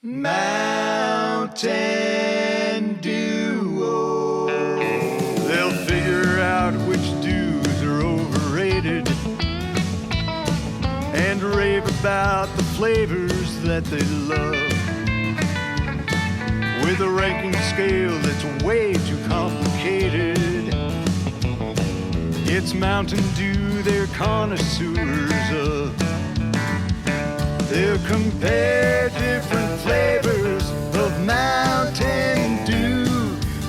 Mountain Duo. They'll figure out which dudes are overrated and rave about the flavors that they love. With a ranking scale that's way too complicated. It's Mountain Dew they're connoisseurs of. They'll compare different flavors of Mountain Dew.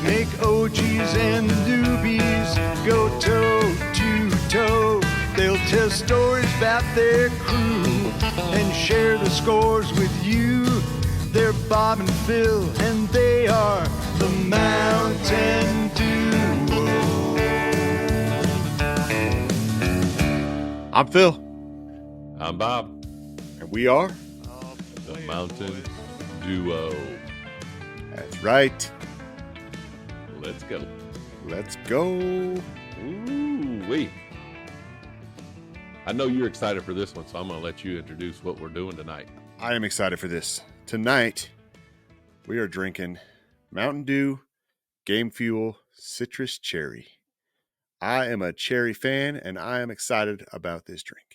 Make OGs and newbies go toe to toe. They'll tell stories about their crew and share the scores with you. They're Bob and Phil, and they are the Mountain Duo. I'm Phil. I'm Bob. And we are The Mountain Duo. That's right. Let's go. Let's go. Ooh, wait. I know you're excited for this one, so I'm going to let you introduce what we're doing tonight. I am excited for this. Tonight, we are drinking Mountain Dew Game Fuel Citrus Cherry. I am a cherry fan, and I am excited about this drink.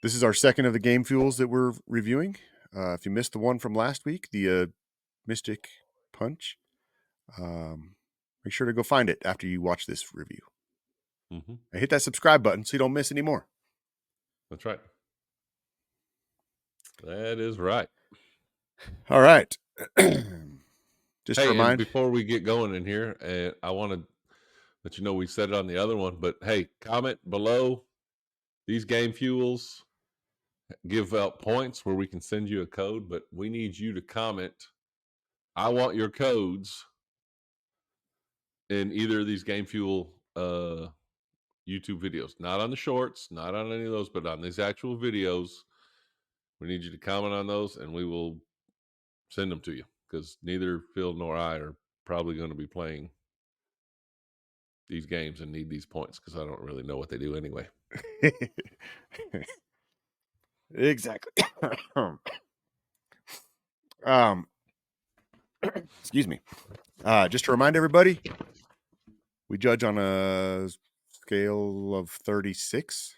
This is our second of the Game Fuels that we're reviewing. If you missed the one from last week, the Mystic Punch, make sure to go find it after you watch this review. Mm-hmm. And hit that subscribe button so you don't miss any more. That's right. That is right. All right. Just hey, to remind, and before we get going in here, I want to let you know we said it on the other one, but hey, comment below. These Game Fuels give out points where we can send you a code, but we need you to comment. I want your codes in either of these Game Fuel YouTube videos, not on the shorts, not on any of those, but on these actual videos. We need you to comment on those, and we will send them to you, because neither Phil nor I are probably going to be playing these games and need these points, because I don't really know what they do anyway. Exactly. Excuse me. Just to remind everybody, we judge on a scale of 36.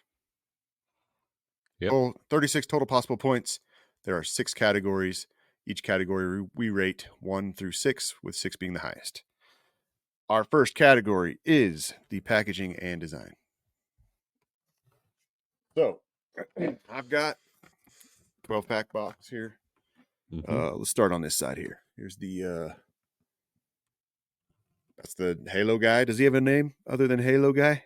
Yep. Oh, 36 total possible points. There are 6 categories. Each category we rate 1 through 6, with 6 being the highest. Our first category is the packaging and design. So, I've got 12-pack box here. Mm-hmm. Let's start on this side here. Here's the that's the Halo guy. Does he have a name other than Halo guy?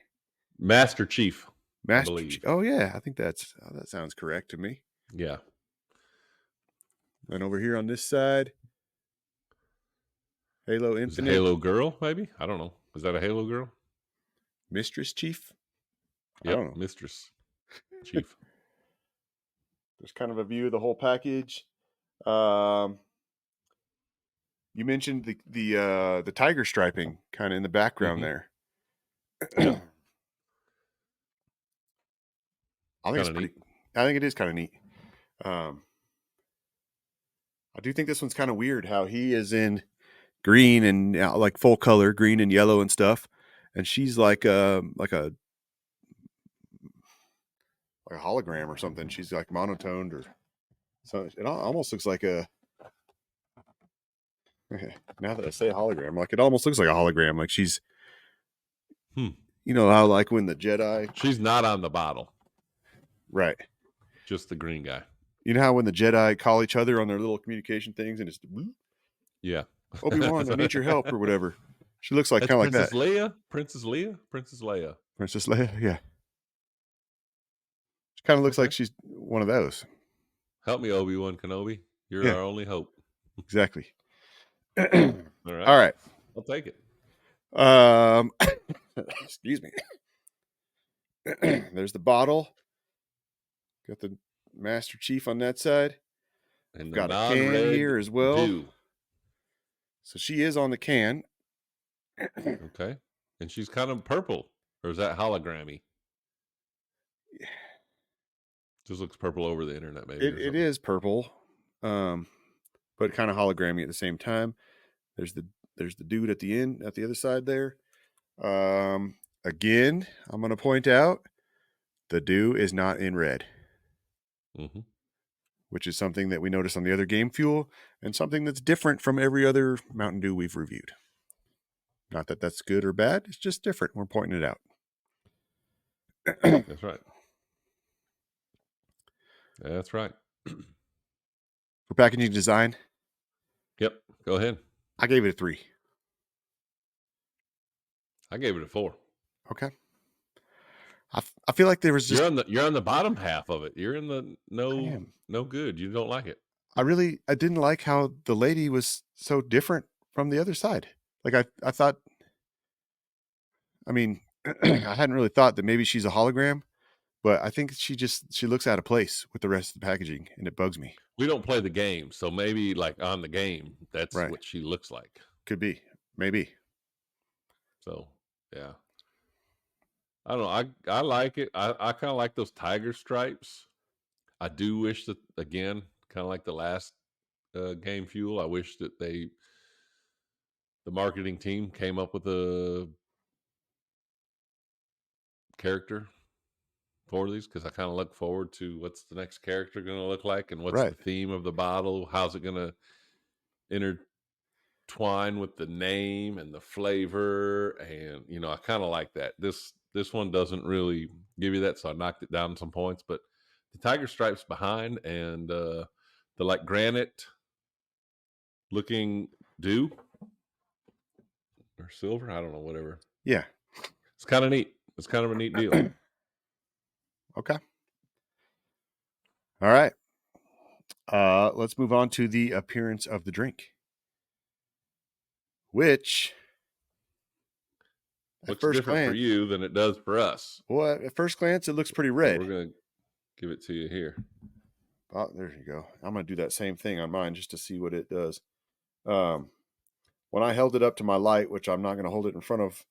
Master Chief. Master Chief. Oh yeah, I think that sounds correct to me. Yeah. And over here on this side, Halo Infinite. Is it Halo Girl, maybe? I don't know. Is that a Halo Girl? Mistress Chief? Yep, I don't know. Mistress Chief. There's kind of a view of the whole package. You mentioned the tiger striping kind of in the background there. Yeah. I think it's pretty neat. I think it is kind of neat. I do think this one's kind of weird how he is in green and like full color, green and yellow and stuff, and she's like a hologram or something. She's like monotoned or so. It almost looks like a. Now that I say hologram, like it almost looks like a hologram. Like she's, you know how like when the Jedi. She's not on the bottle, right? Just the green guy. You know how when the Jedi call each other on their little communication things, and it's yeah, Obi-Wan, I need your help or whatever. She looks like kind of like that. Princess Leia. Princess Leia. Yeah. She kind of looks like she's one of those. Help me, Obi-Wan Kenobi. You're our only hope. Exactly. All right. I'll take it. Excuse me. There's the bottle. Got the Master Chief on that side. And got a can here as well. Dew. So she is on the can. Okay. And she's kind of purple. or is that hologrammy? Just looks purple over the internet, maybe, or It something. is purple, but kind of hologrammy at the same time. There's the dude at the end, at the other side there. Again, I'm going to point out the dew is not in red, Mm-hmm. which is something that we notice on the other Game Fuel and something that's different from every other Mountain Dew we've reviewed. Not that that's good or bad. It's just different. We're pointing it out. That's right. That's right. For packaging design, Yep. Go ahead. I gave it a 3. I gave it a 4. Okay. I feel like there was just You're on the bottom half of it. You're in the I am. no good. You don't like it. I didn't like how the lady was so different from the other side. Like I thought, I mean, I hadn't really thought that maybe she's a hologram, but I think she looks out of place with the rest of the packaging and it bugs me. We don't play the game, so maybe like on the game, that's Right. what she looks like. Could be. Maybe. So yeah. I don't know. I like it. I kind of like those tiger stripes. I do wish that, again, kind of like the last Game Fuel. I wish that the marketing team came up with a character for these, because I kind of look forward to what's the next character going to look like and what's Right. the theme of the bottle. How's it going to intertwine with the name and the flavor? And I kind of like that. This one doesn't really give you that, so I knocked it down some points. But the tiger stripes behind and the like granite looking dew or silver, I don't know, whatever. Yeah. It's kind of neat. It's kind of a neat deal. Okay. All right. Let's move on to the appearance of the drink, which at Looks first different for glance, you than it does for us. well, at first glance, it looks pretty So red. we're going to give it to you here. Oh, there you go. I'm going to do that same thing on mine just to see what it does. When I held it up to my light, which I'm not going to hold it in front of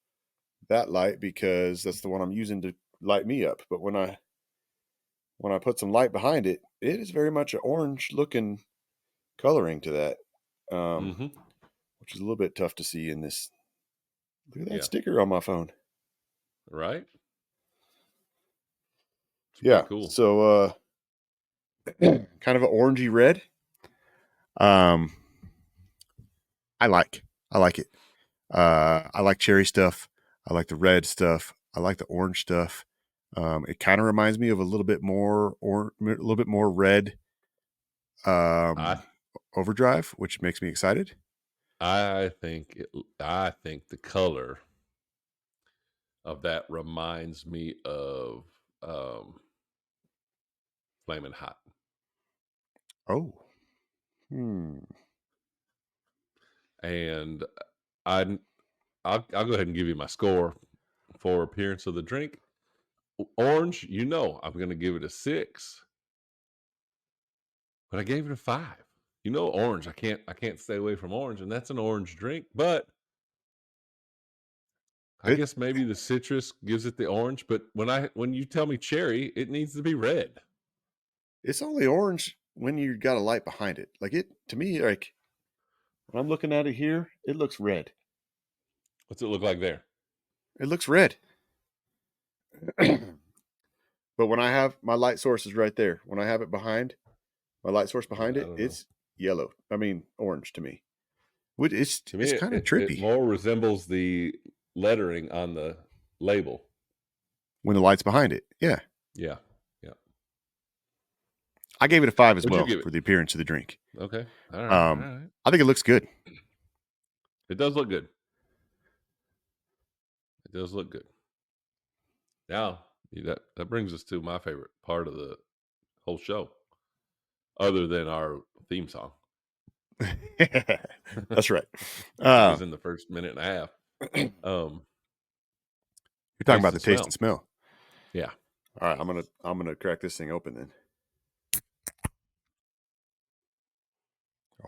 that light because that's the one I'm using to light me up. But when I put some light behind it, it is very much an orange looking coloring to that, Mm-hmm. which is a little bit tough to see in this. Look at that Yeah. sticker on my phone. Right? It's Yeah. pretty cool. So, kind of an orangey red. Um, I like it. I like cherry stuff. I like the red stuff. I like the orange stuff. It kind of reminds me of a little bit more red I overdrive, which makes me excited. I think the color of that reminds me of Flamin' Hot. Oh, And I I'll go ahead and give you my score for appearance of the drink. Orange, I'm going to give it a 6, but I gave it a 5. Orange, I can't stay away from orange, and that's an orange drink, but I it guess maybe the citrus gives it the orange, but when you tell me cherry, it needs to be red. it's only orange when you got a light behind it. Like it to me, like when I'm looking at it here, it looks red. What's it look like there? It looks red. But when I have my light source is right there. When I have it behind my light source behind Yeah, I it, don't know. it's yellow. I mean orange to me. To me, It's kind of it trippy more resembles the lettering on the label. when the light's behind it. Yeah. Yeah, yeah. I gave it a 5 as What'd you well give it? for the appearance of the drink. Okay, all right, all Um, right. I think it looks good. It does look good. It does look good. Now that brings us to my favorite part of the whole show, other than our theme song, That's right. which Uh, is in the first minute and a half. you're talking Taste about the and taste smell. and smell. Yeah. All right, I'm gonna crack this thing open then.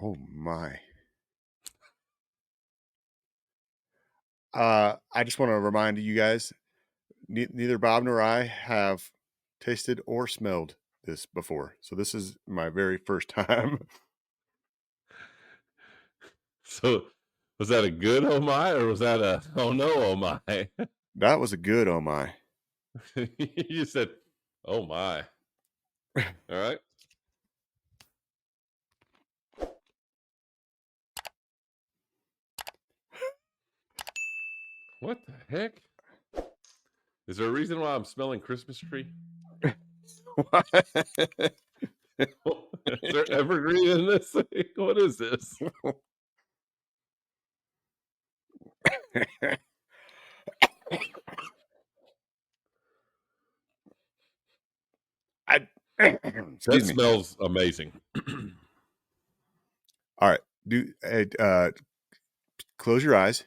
Oh my. I just want to remind you guys neither Bob nor I have tasted or smelled this before, so this is my very first time. So, was that a good oh my or was that a oh no oh my? That was a good oh my. You said, "Oh my." All right. What the heck? Is there a reason why I'm smelling Christmas tree? Is there evergreen in this thing? What is this? I That excuse me. smells amazing. All right, close your eyes.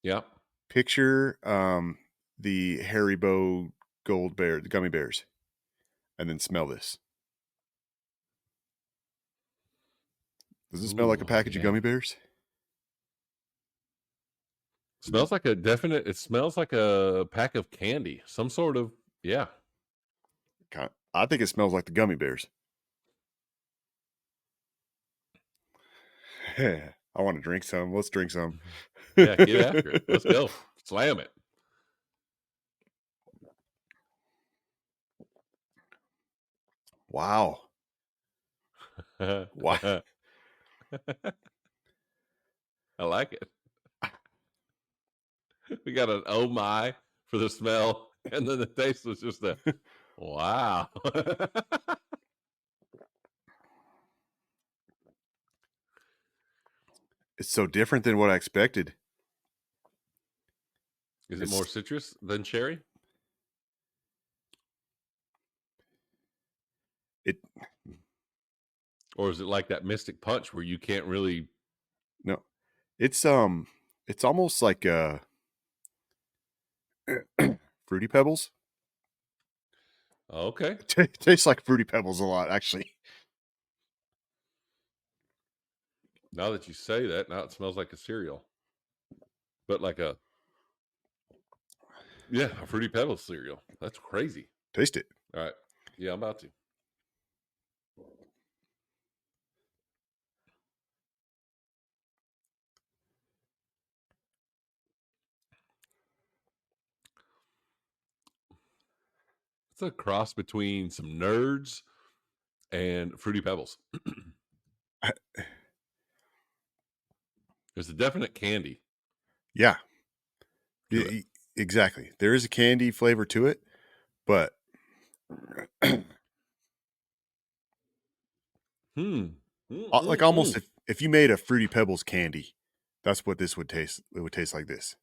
Yeah. Picture, the Haribo Gold Bear, the gummy bears, and then smell this. Does it smell like a Ooh, package of yeah. gummy bears? Smells like a definite. It smells like a pack of candy. Some sort of, yeah. I think it smells like the gummy bears. I wanna drink some. Let's drink some. Yeah, get after it. Let's go. Slam it. Wow. Wow. I like it. We got an oh my for the smell, and then the taste was just a wow. It's so different than what I expected. Is it more It's citrus than cherry? it Or is it like that Mystic Punch where you can't really no. It's almost like, Fruity Pebbles. okay. It tastes like Fruity Pebbles a lot, actually. Now that you say that, now it smells like a cereal. But like a yeah, a Fruity Pebbles cereal. That's crazy. Taste it. All right. Yeah, I'm about to. It's a cross between some nerds and Fruity Pebbles. There's a definite candy. Yeah, To it. exactly. There is a candy flavor to it, but Hmm. like, almost Mm-mm-mm. if you made a Fruity Pebbles candy, that's what this would taste it would taste like this.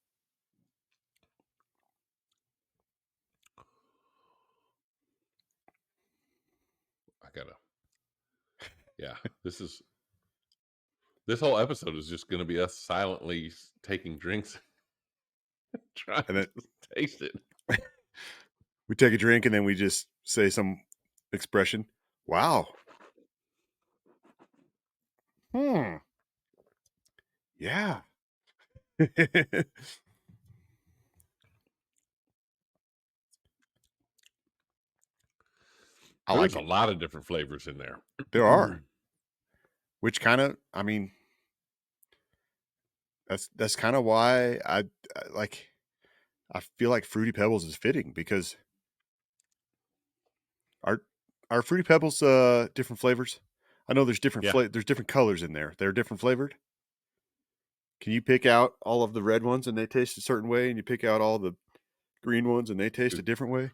I gotta. Yeah, this whole episode is just going to be us silently taking drinks, trying And then to taste it. we take a drink, and then we just say some expression. Wow. Hmm. Yeah. I There's like a it. lot of different flavors in there. There are, which kinda I mean, that's kinda why like, I feel like Fruity Pebbles is fitting because are are Fruity Pebbles, different flavors? I know Yeah, there's different colors in there. They're different flavored? Can you pick out all of the red ones and they taste a certain way, and you pick out all the green ones and they taste a different way?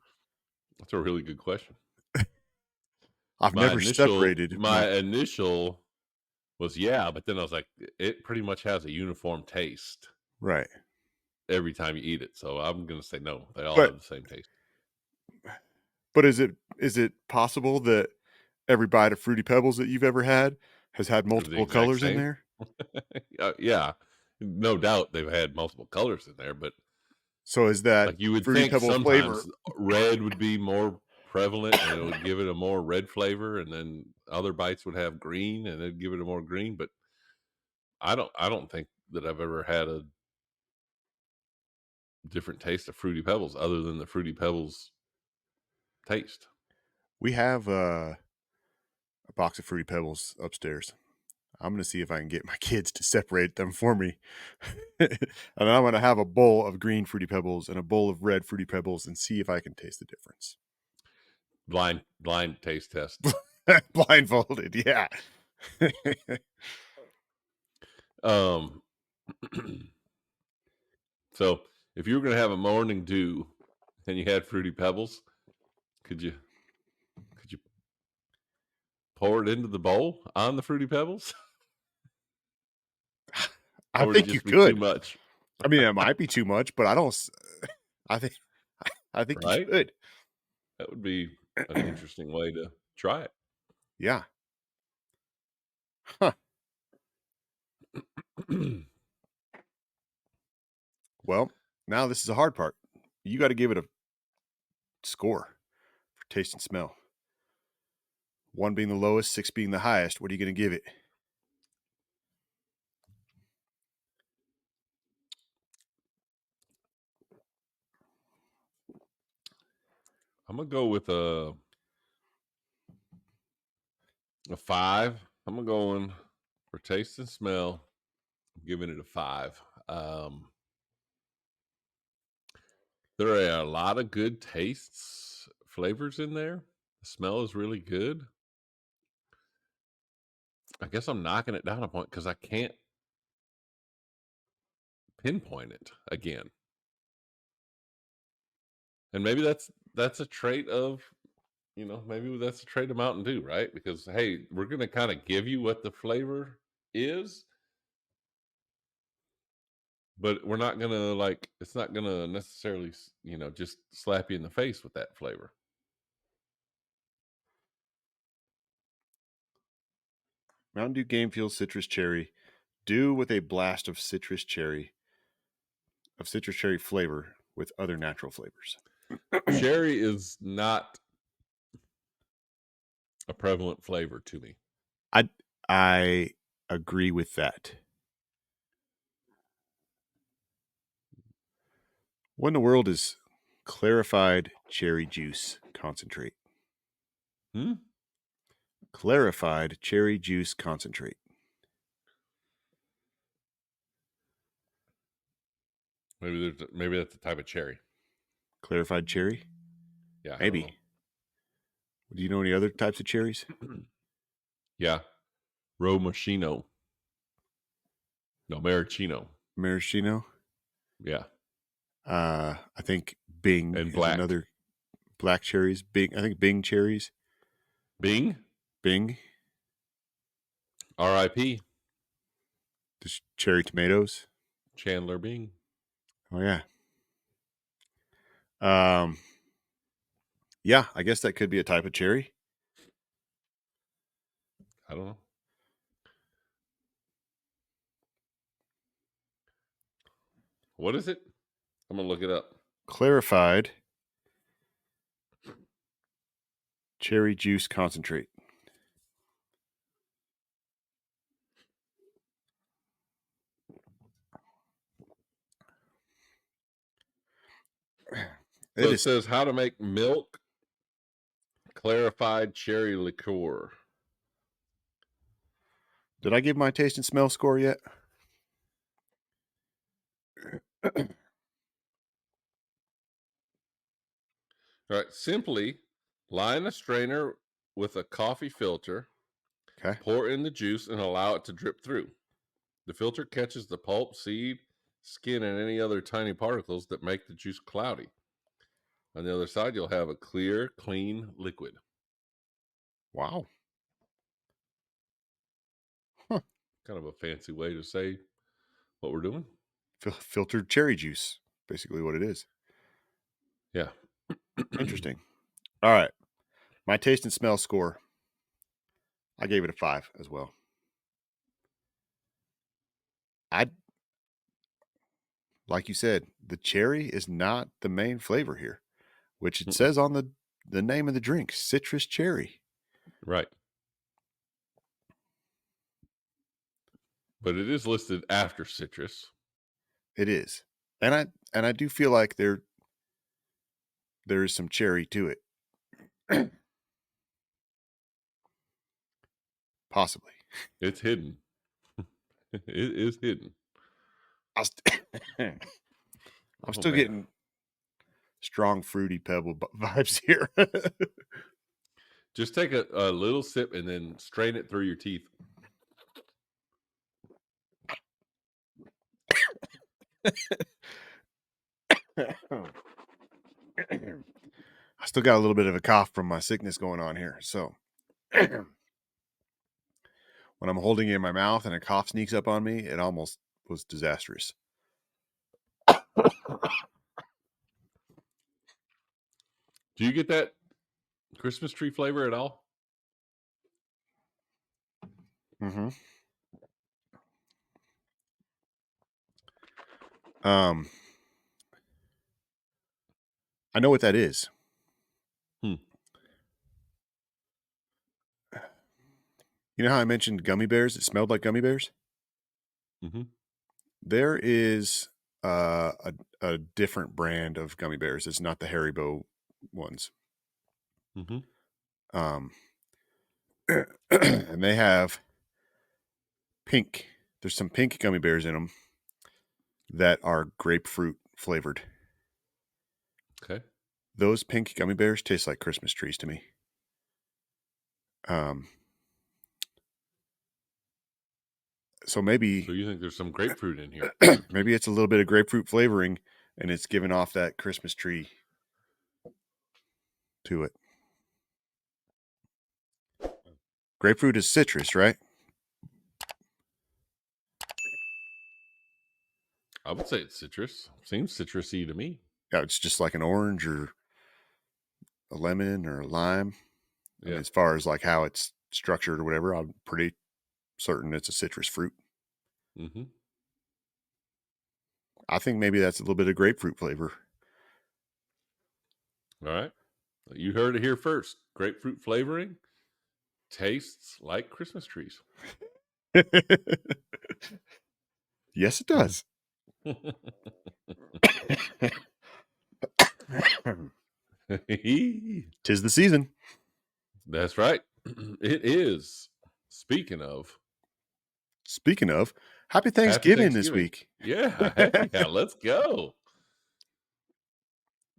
that's a really good question. I've My never initial, separated my my initial was yeah, but then I was like, it pretty much has a uniform taste right. every time you eat it. So I'm gonna say no. They all But have the same taste. is it possible that every bite of Fruity Pebbles that you've ever had has had They're the multiple exact colors in same. there? Yeah, no doubt they've had multiple colors in there, but So is that like you would Fruity think Pebble sometimes flavor red would be more prevalent and it would give it a more red flavor, and then other bites would have green and it'd give it a more green. But I don't think that I've ever had a different taste of Fruity Pebbles other than the Fruity Pebbles taste. We have a box of Fruity Pebbles upstairs. I'm going to see if I can get my kids to separate them for me. And I'm going to have a bowl of green Fruity Pebbles and a bowl of red Fruity Pebbles and see if I can taste the difference. Blind taste test. Blindfolded, yeah. Um, so if you were going to have a morning dew and you had Fruity Pebbles, could you pour it into the bowl on the Fruity Pebbles? I Or would it think you just be too could. much? I mean, it might be too much, but I don't. I think. I think you Right? should. That would be an interesting way to try it. Yeah. Huh. Well, now this is the hard part. You got to give it a score for taste and smell. 1 being the lowest, 6 being the highest. What are you going to give it? I'm gonna go with a 5. I'm gonna go in for taste and smell. I'm giving it a 5. There are a lot of good tastes, flavors in there. The smell is really good. I guess I'm knocking it down a point because I can't pinpoint it again. And maybe that's a trait of, maybe that's a trait of Mountain Dew, right? Because hey, we're gonna kind of give you what the flavor is, but we're not gonna it's not gonna necessarily, just slap you in the face with that flavor. Mountain Dew Game Fuel Citrus Cherry. Dew with a blast of citrus cherry flavor with other natural flavors. Cherry is not a prevalent flavor to me. I agree with that. What in the world is clarified cherry juice concentrate? Hmm? Clarified cherry juice concentrate. Maybe that's the type of cherry. Clarified cherry? Yeah, I don't Maybe. Do you know any other types of cherries? know. Yeah, Romashino. No, Maraschino. Maraschino? Yeah, I think Bing and is black. another. Black cherries. Bing. I think Bing cherries. Bing. Bing. R.I.P. Just cherry tomatoes. Chandler Bing. Oh yeah. Yeah, I guess that could be a type of cherry. I don't know. What is it? I'm gonna look it up. Clarified cherry juice concentrate. So It it is. says how to make milk clarified cherry liqueur. Did I give my taste and smell score yet? All right, simply line a strainer with a coffee filter, Okay. pour in the juice, and allow it to drip through. The filter catches the pulp, seed, skin, and any other tiny particles that make the juice cloudy. On the other side, you'll have a clear, clean liquid. Wow. Huh. Kind of a fancy way to say what we're doing. Filtered cherry juice. Basically what it is. Yeah. Interesting. All right. My taste and smell score. I gave it a 5 as well. Like you said, the cherry is not the main flavor here, which it says on the name of the drink, citrus cherry. Right. But it is listed after citrus. It is. And I do feel like there is some cherry to it. Possibly. It's hidden. It is hidden. I'm Oh still man. getting strong fruity pebble vibes here. Just take a little sip and then strain it through your teeth. I still got a little bit of a cough from my sickness going on here. So when I'm holding it in my mouth and a cough sneaks up on me, it almost was disastrous. Do you get that Christmas tree flavor at all? Mm-hmm. I know what that is. Hmm. You know how I mentioned gummy bears? It smelled like gummy bears. Mm-hmm. There is a different brand of gummy bears. It's not the Haribo ones. Mm-hmm. And they have pink. There's some pink gummy bears in them that are grapefruit flavored. Okay. Those pink gummy bears taste like Christmas trees to me. So maybe So you think there's some grapefruit in here? maybe it's a little bit of grapefruit flavoring, and it's giving off that Christmas tree to it. Grapefruit is citrus, right? I would say it's citrus. Seems citrusy to me. Yeah, it's just like an orange or a lemon or a lime. I mean, Yeah. as far as like how it's structured or whatever, I'm pretty certain it's a citrus fruit. Mm-hmm. I think maybe that's a little bit of grapefruit flavor. All right. You heard it here first. Grapefruit flavoring tastes like Christmas trees. Yes, it does. Tis the season. That's right. It is. Speaking of, Speaking of, happy happy Thanksgiving this Thanksgiving. week. Yeah, heck yeah, let's go.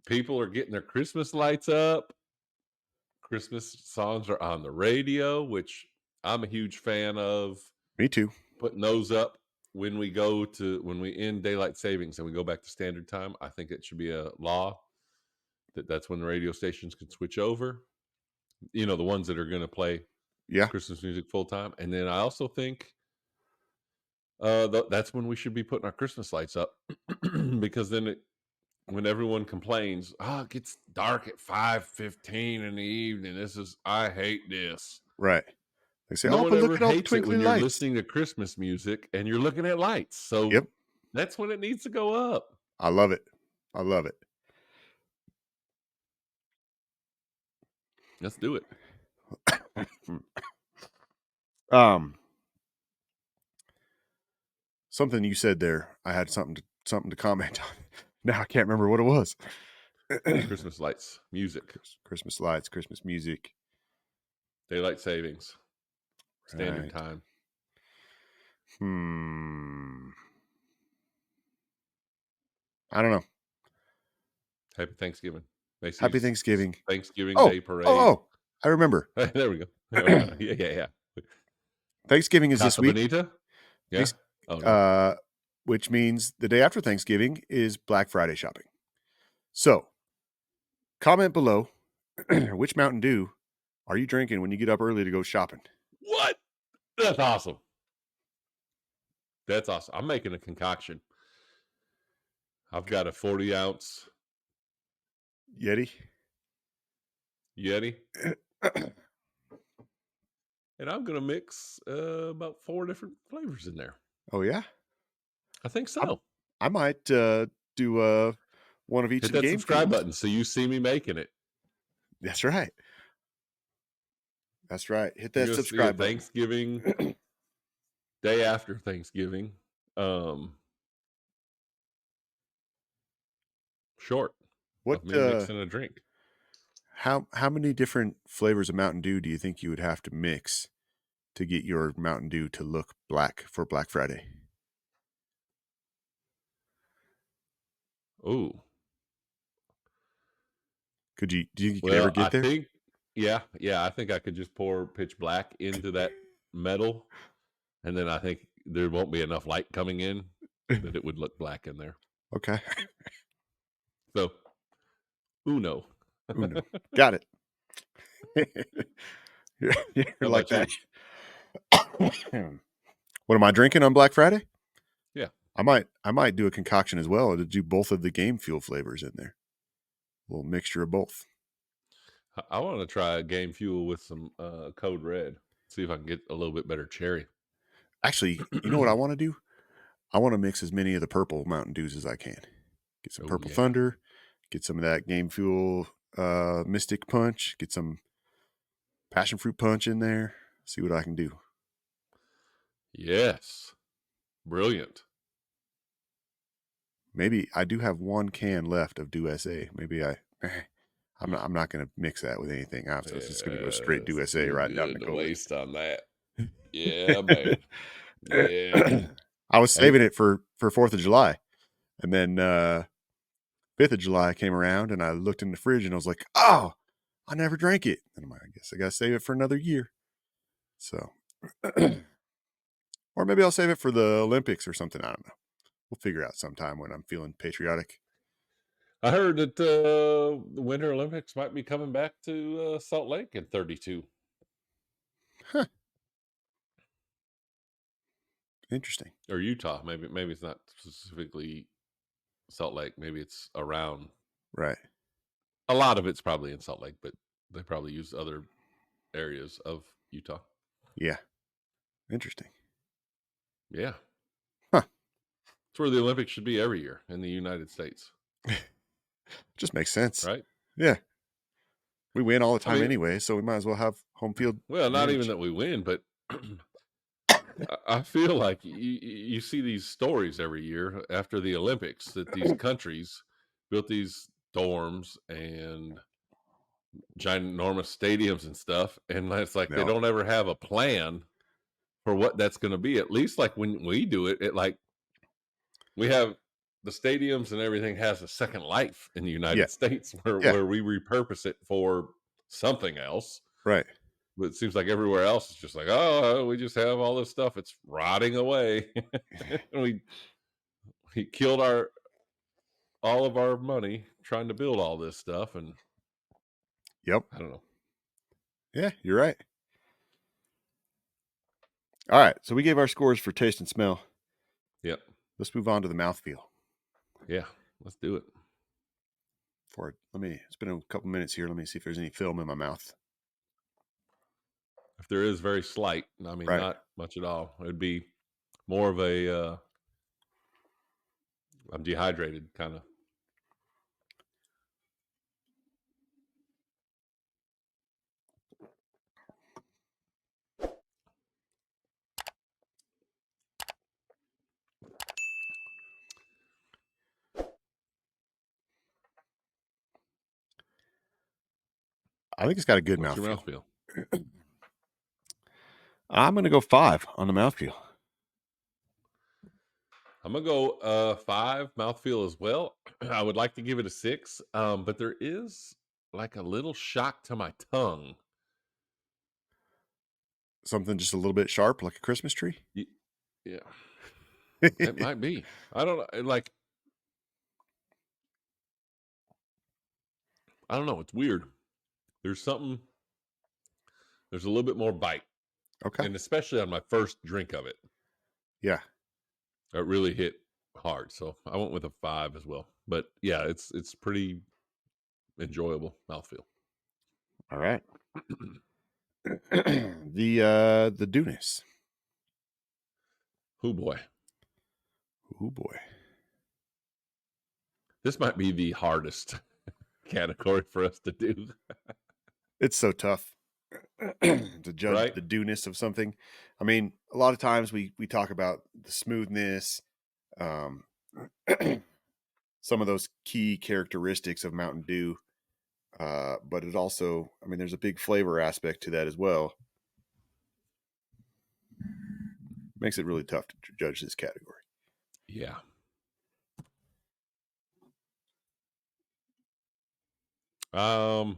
People are getting their Christmas lights up. Christmas songs are on the radio, which I'm a huge fan of. Me too. Putting those up when we end daylight savings and we go back to standard time. I think it should be a law that's when the radio stations can switch over. You know, the ones that are going to play Yeah, Christmas music full time. And then I also think that's when we should be putting our Christmas lights up because then when everyone complains, it gets dark at 5:15 in the evening. I hate this. right. They say, No oh, one but look ever at all the hates it when twinkling you're lights. listening to Christmas music and you're looking at lights. So Yep. that's when it needs to go up. I love it. I love it. Let's do it. Something you said there, I had something to comment on. Now I can't remember what it was. Christmas lights, music, Christmas lights, Christmas music. daylight savings, standard Right. time. I don't know. Happy Thanksgiving. Happy Macy's Thanksgiving. Thanksgiving Oh, Day Parade. oh, I remember. There we go. Yeah. Thanksgiving is this Casa week. Bonita? Yeah. Thanks, Oh, no. which means the day after Thanksgiving is Black Friday shopping. So, comment below which Mountain Dew are you drinking when you get up early to go shopping? What? That's awesome. That's awesome. I'm making a concoction. I've got a 40-ounce Yeti? Yeti. And I'm going to mix about 4 different flavors in there. Oh, yeah? I think so. I might do one of each Hit of the that game subscribe themes. button so you see me making it. That's right. That's right. Hit You're that gonna see a subscribe button. Thanksgiving, day after Thanksgiving. short What of me mixing a drink. how many different flavors of Mountain Dew do you think you would have to mix to get your Mountain Dew to look black for Black Friday? Ooh. Do you think you could ever Well, I get there? think, yeah, I think I could just pour pitch black into that metal, and then I think there won't be enough light coming in that it would look black in there. Okay. So, uno. Uno. Got it. You're How like about that. you? What am I drinking on Black Friday? Yeah. I might do a concoction as well to do both of the game fuel flavors in there. A little mixture of both. I want to try a game fuel with some Code Red. See if I can get a little bit better cherry. Actually, you know what I want to do? I want to mix as many of the purple Mountain Dews as I can. Get some Oh Purple yeah. Thunder, get some of that Game Fuel Mystic Punch, get some Passion Fruit Punch in there. See what I can do. Yes. Brilliant. Maybe I do have one can left of Dew SA. Maybe I'm not going to mix that with anything after. It's just going to go straight Dew SA Too right down good the to gullet. waste on that. Yeah, man. Yeah. I was saving it for 4th of July. And then 5th of July came around and I looked in the fridge and I was like, oh, I never drank it. And I'm like, I guess I got to save it for another year. So, or maybe I'll save it for the Olympics or something. I don't know. We'll figure out sometime when I'm feeling patriotic. I heard that the Winter Olympics might be coming back to Salt Lake in 32. Huh. Interesting. Or Utah. Maybe it's not specifically Salt Lake. Maybe it's around. Right. A lot of it's probably in Salt Lake, but they probably use other areas of Utah. Yeah. Interesting. Yeah. Huh. It's where the Olympics should be every year in the United States. Just makes sense. Right? Yeah. We win all the time I mean, anyway, so we might as well have home field. well, not advantage. even that we win, but I feel like you see these stories every year after the Olympics that these countries built these dorms and ginormous stadiums and stuff, and it's like they No. don't ever have a plan for what that's going to be. At least like when we do it, like we have the stadiums and everything has a second life in the United States where we repurpose it for something else. Right. But it seems like everywhere else it's just like, oh, we just have all this stuff. It's rotting away. And we killed all of our money trying to build all this stuff. And Yep. I don't know. Yeah, you're right. All right. So we gave our scores for taste and smell. Yep. Let's move on to the mouthfeel. Yeah. Let's do it. It's been a couple minutes here. Let me see if there's any film in my mouth. If there is, very slight. I mean, Right. not much at all. It'd be more of a I'm dehydrated kind of. I think it's got a good What's your mouthfeel. mouthfeel? I'm going to go 5 on the mouthfeel. I'm gonna go 5 mouthfeel as well. I would like to give it a 6, but there is like a little shock to my tongue. Something just a little bit sharp, like a Christmas tree. Yeah, it might be. I don't know. I don't know. It's weird. There's a little bit more bite, Okay. and especially on my first drink of it, Yeah. it really hit hard. So I went with a 5 as well. But yeah, it's pretty enjoyable mouthfeel. All right. The Dewness. Oh boy. Oh boy. This might be the hardest category for us to do. It's so tough to judge Right? the dewness of something. I mean, a lot of times we talk about the smoothness, some of those key characteristics of Mountain Dew. But it also, I mean, there's a big flavor aspect to that as well. Makes it really tough to judge this category. Yeah. I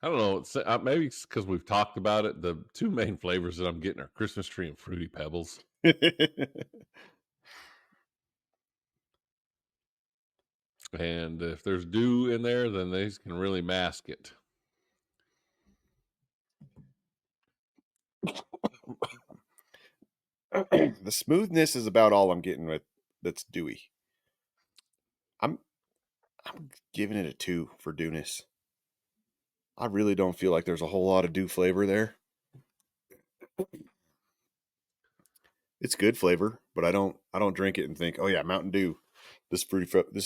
don't know. Maybe it's because we've talked about it. The two main flavors that I'm getting are Christmas tree and Fruity Pebbles. And if there's dew in there, then these can really mask it. The smoothness is about all I'm getting with that's dewy. I'm giving it a 2 for dewness. I really don't feel like there's a whole lot of dew flavor there. It's good flavor, but I don't drink it and think, oh yeah, Mountain Dew. This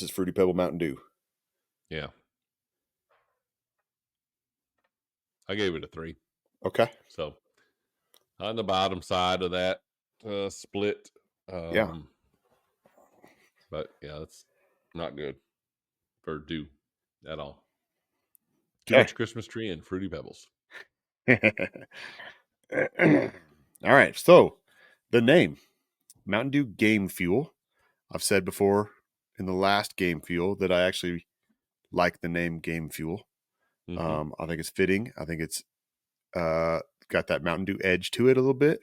is Fruity Pebble Mountain Dew. Yeah. I gave it a 3. Okay. So on the bottom side of that split. Yeah. But yeah, that's not good for dew at all. Too much Christmas tree and Fruity Pebbles. All right. So the name Mountain Dew Game Fuel. I've said before in the last Game Fuel that I actually like the name Game Fuel. Mm-hmm. I think it's fitting. I think it's got that Mountain Dew edge to it a little bit.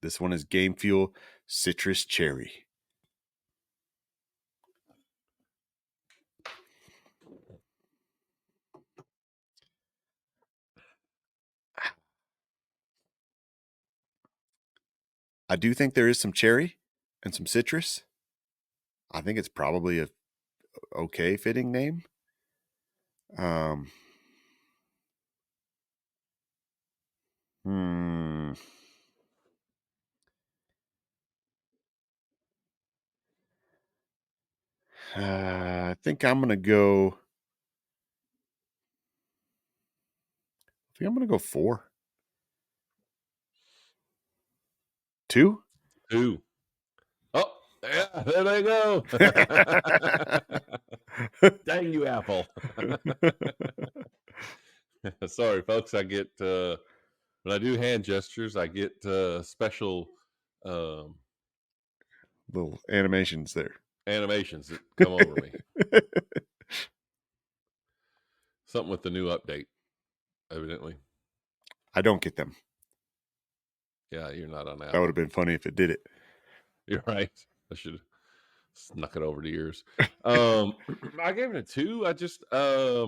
This one is Game Fuel Citrus Cherry. I do think there is some cherry and some citrus. I think it's probably a okay fitting name. I think I'm gonna go. I think I'm gonna go 4. 2? 2. Oh, yeah, there they go. Dang you, Apple. Sorry, folks. I get when I do hand gestures, I get special little animations there. Animations that come over me. Something with the new update, evidently. I don't get them. Yeah, you're not on Apple. That would have been funny if it did it. You're right. I should have snuck it over to yours. I gave it a 2. I just I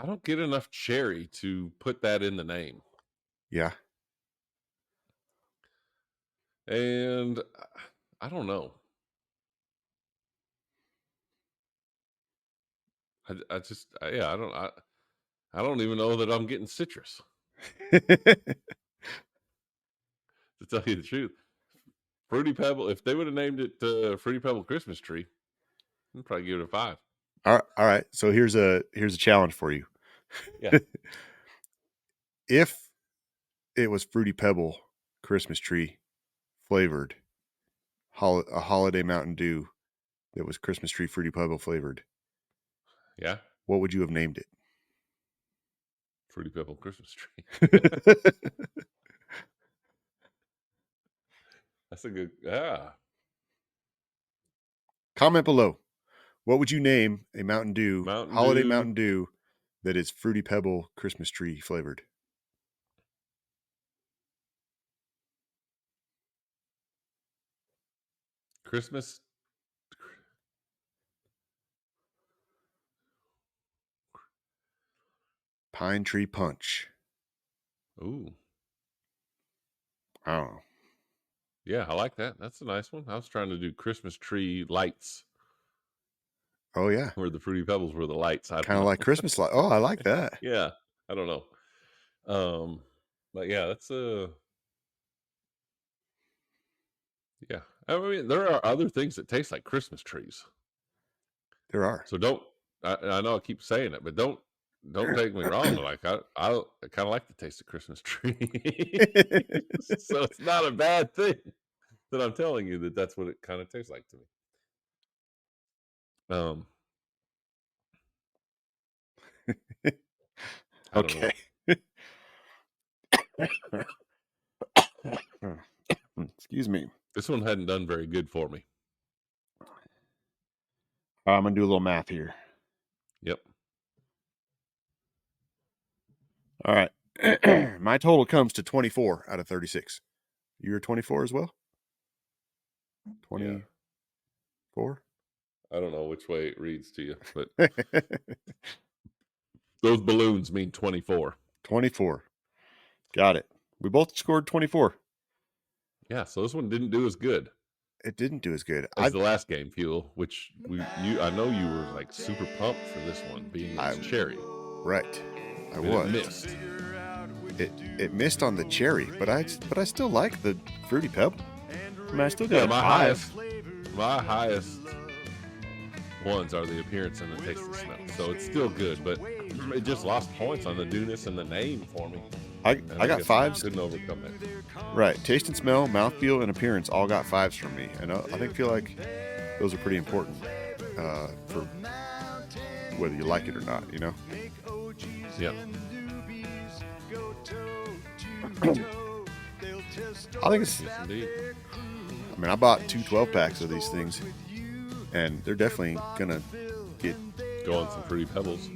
don't get enough cherry to put that in the name. Yeah. And I don't know. I don't even know that I'm getting citrus. To tell you the truth, Fruity Pebble. If they would have named it Fruity Pebble Christmas Tree, I'd probably give it a 5. All right. So here's a challenge for you. Yeah. If it was Fruity Pebble Christmas Tree flavored, a holiday Mountain Dew that was Christmas Tree Fruity Pebble flavored, Yeah. what would you have named it? Fruity Pebble Christmas Tree. That's a good. Comment below. What would you name a Mountain Dew, holiday Mountain Dew that is Fruity Pebble Christmas Tree flavored? Christmas. Pine Tree Punch. Ooh. I don't know. Yeah, I like that. That's a nice one. I was trying to do Christmas tree lights. Oh, yeah. Where the Fruity Pebbles were the lights. Kind of like Christmas light. Oh, I like that. Yeah. I don't know. But yeah, that's yeah. I mean, there are other things that taste like Christmas trees. There are. So I know I keep saying it, but don't don't take me wrong. Like I kind of like the taste of Christmas tree, so it's not a bad thing that I'm telling you that's what it kind of tastes like to me. I don't know. Okay. Excuse me. This one hadn't done very good for me. I'm gonna do a little math here. Yep. All right. My total comes to 24 out of 36. You're 24 as well? 24? I don't know which way it reads to you, but those balloons mean 24. 24. Got it. We both scored 24. Yeah, so this one didn't do as good It didn't do as good. as the last game, Fuel, which I know you were like super pumped for this one being cherry. Right. I And was. it missed. It missed on the cherry, but I still like the fruity pebble. I mean, I still got my five. highest ones are the appearance and the taste and smell. So it's still good, but it just lost points on the newness and the name for me. I got fives. Couldn't overcome that. Right. Taste and smell, mouthfeel, and appearance all got fives from me. And I feel like those are pretty important for whether you like it or not, you know? Yeah. I think it's... Yes, indeed. I mean, I bought 2 12-packs of these things, and they're definitely going to get... Go on some Fruity Pebbles.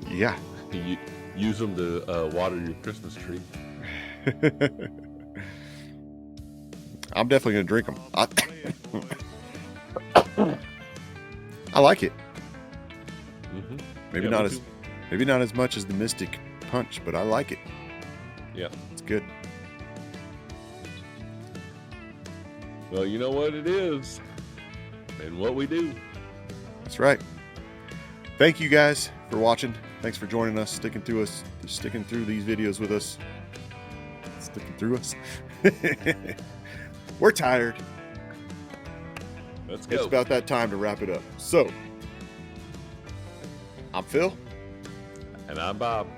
Yeah. You use them to water your Christmas tree. I'm definitely going to drink them. I like it. Mm-hmm. Maybe not as much as the Mystic Punch, but I like it. Yeah. It's good. Well, you know what it is and what we do. That's right. Thank you guys for watching. Thanks for joining us, sticking through these videos with us. Sticking through us. We're tired. Let's go. It's about that time to wrap it up. So, I'm Phil. And I'm Bob.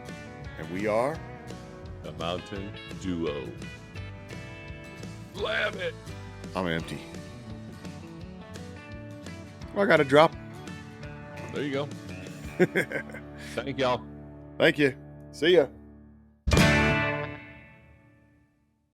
And we are The Mountain Duo. Slam it. I'm empty. Well, I got a drop. There you go. Thank y'all. Thank you. See ya.